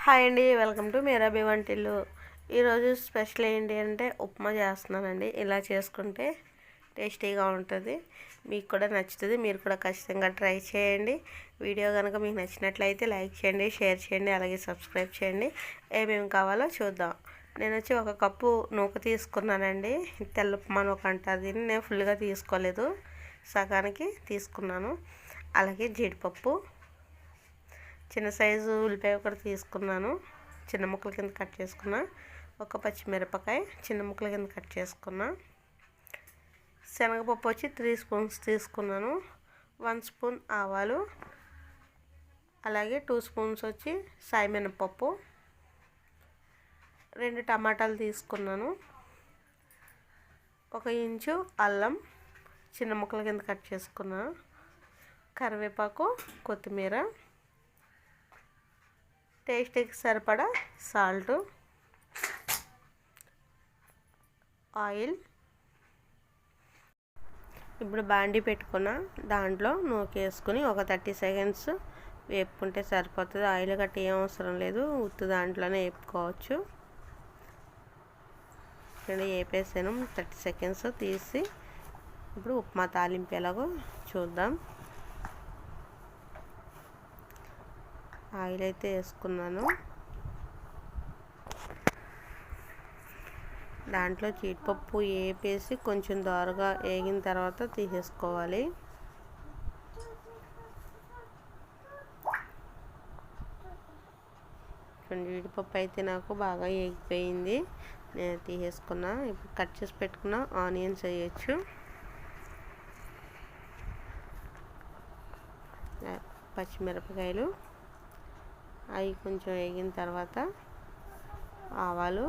Hi అండి, welcome to మేరాబీ వంటిల్లు. ఈరోజు స్పెషల్ ఏంటి అంటే ఉప్మా చేస్తున్నానండి. ఇలా చేసుకుంటే టేస్టీగా ఉంటుంది, మీకు కూడా నచ్చుతుంది. మీరు కూడా ఖచ్చితంగా ట్రై చేయండి. వీడియో కనుక మీకు నచ్చినట్లయితే లైక్ చేయండి, షేర్ చేయండి, అలాగే సబ్స్క్రైబ్ చేయండి. ఏమేమి కావాలో చూద్దాం. నేను వచ్చి 1 కప్పు నూక తీసుకున్నానండి. తెల్ల ఉప్మా నూక అంటారు దీన్ని. నేను ఫుల్గా తీసుకోలేదు, సగానికి తీసుకున్నాను. అలాగే జీడిపప్పు, చిన్న సైజు ఉల్లిపాయ ఒకటి తీసుకున్నాను, చిన్న ముక్కల కింద కట్ చేసుకున్నా. 1 పచ్చిమిరపకాయ చిన్న ముక్కల కింద కట్ చేసుకున్నా. శనగపప్పు వచ్చి 3 స్పూన్స్ తీసుకున్నాను. 1 స్పూన్ ఆవాలు, అలాగే 2 స్పూన్స్ వచ్చి సాయి మినపప్పు. 2 టమాటాలు తీసుకున్నాను. 1 ఇంచు అల్లం చిన్న ముక్కల కింద కట్ చేసుకున్నా. కరివేపాకు, కొత్తిమీర, టేస్ట్కి సరిపడా సాల్ట్, ఆయిల్. ఇప్పుడు బాండీ పెట్టుకున్న దాంట్లో నూనె వేసుకుని ఒక 30 సెకండ్స్ వేపుకుంటే సరిపోతుంది. ఆయిల్ గట్టి ఏం అవసరం లేదు, ఉత్తి దాంట్లోనే వేపుకోవచ్చు. నేను వేపేసాను 30 సెకండ్స్. తీసి ఇప్పుడు ఉప్మా తాలింపు ఎలాగో చూద్దాం. ఆయిల్ అయితే వేసుకున్నాను. దాంట్లో జీడిపప్పు వేపేసి కొంచెం దోరగా వేగిన తర్వాత తీసేసుకోవాలి. జీడిపప్పు అయితే నాకు బాగా వేగిపోయింది, నేను తీసేసుకున్నా. ఇప్పుడు కట్ చేసి పెట్టుకున్న ఆనియన్స్ వేయచ్చు, పచ్చిమిరపకాయలు. అవి కొంచెం వేగిన తర్వాత ఆవాలు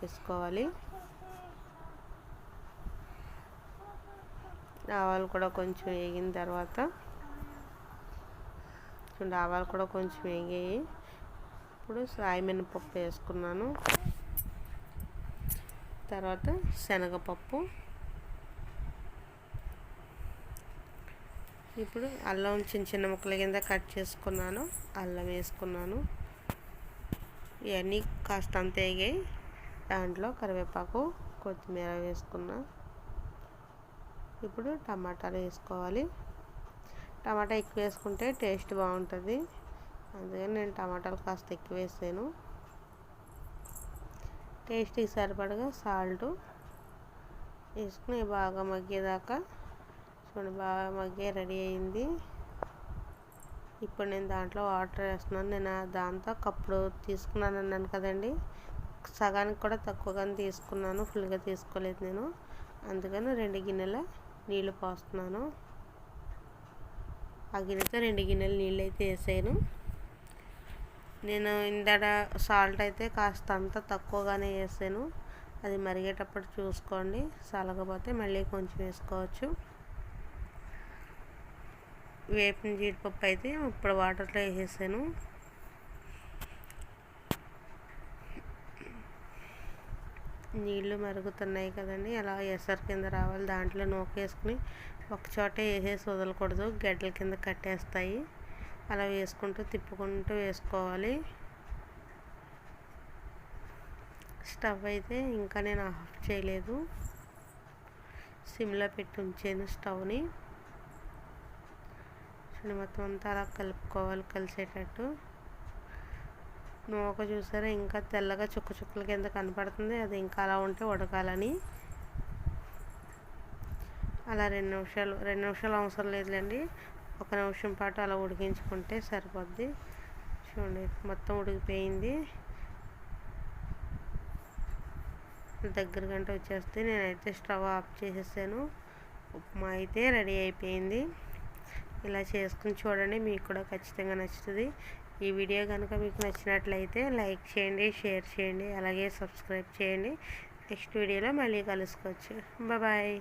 వేసుకోవాలి. ఆవాలు కూడా కొంచెం వేగిన తర్వాత ఆవాలు కూడా కొంచెం వేగాయి. ఇప్పుడు సాయి మినపప్పు వేసుకున్నాను. తర్వాత శనగపప్పు. ఇప్పుడు అల్లం చిన్న ముక్కల కింద కట్ చేసుకున్నాను, అల్లం వేసుకున్నాను. ఇవన్నీ కాస్త అంత వేగాయి. దాంట్లో కరివేపాకు, కొత్తిమీర వేసుకున్నా. ఇప్పుడు టమాటాలు వేసుకోవాలి. టమాటా ఎక్కువ వేసుకుంటే టేస్ట్ బాగుంటుంది, అందుకని నేను టమాటాలు కాస్త ఎక్కువ వేసాను. టేస్ట్కి సరిపడగా సాల్ట్ వేసుకుని బాగా మగ్గేదాకా చూడండి. బాగా మగ్గే రెడీ అయింది. ఇప్పుడు నేను దాంట్లో వాటర్ వేస్తున్నాను. నేను దాంతో కప్పుడు తీసుకున్నాను అన్నాను కదండి, సగానికి కూడా తక్కువగానే తీసుకున్నాను, ఫుల్గా తీసుకోలేదు నేను. అందుకని 2 గిన్నెల నీళ్ళు పోస్తున్నాను. ఆ గిన్నెతో 2 గిన్నెల నీళ్ళు అయితే వేసాను. నేను ఇందాక సాల్ట్ అయితే కాస్త అంత తక్కువగానే వేసాను, అది మరిగేటప్పుడు చూసుకోండి. సలగపోతే మళ్ళీ కొంచెం వేసుకోవచ్చు. వేపిన జీడిపప్పు అయితే ఇప్పుడు వాటర్లో వేసేసాను. నీళ్ళు మరుగుతున్నాయి కదండి, అలా ఎసరు కింద రావాలి. దాంట్లో నూక వేసుకుని ఒకచోటే వేసేసి వదలకూడదు, గడ్డల కింద కట్టేస్తాయి. అలా వేసుకుంటూ తిప్పుకుంటూ వేసుకోవాలి. స్టవ్ అయితే ఇంకా నేను ఆఫ్ చేయలేదు, సిమ్లో పెట్టి ఉంచాను స్టవ్ని. మొత్తం అంతా అలా కలుపుకోవాలి కలిసేటట్టు. నూక చూసారా ఇంకా తెల్లగా చుక్కల కింద కనపడుతుంది, అది ఇంకా అలా ఉంటే ఉడకాలని. అలా 2 నిమిషాలు అవసరం లేదులేండి, 1 నిమిషం పాటు అలా ఉడికించుకుంటే సరిపోద్ది. చూడండి మొత్తం ఉడికిపోయింది, దగ్గర గంట వచ్చేస్తే నేనైతే స్టవ్ ఆఫ్ చేసేసాను. ఉప్మా అయితే రెడీ అయిపోయింది. ఇలా చేసుకుని చూడండి, మీకు కూడా ఖచ్చితంగా నచ్చుతుంది. ఈ వీడియో కనుక మీకు నచ్చినట్లయితే లైక్ చేయండి, షేర్ చేయండి, అలాగే సబ్స్క్రైబ్ చేయండి. నెక్స్ట్ వీడియోలో మళ్ళీ కలుసుకోవచ్చు. బాయ్.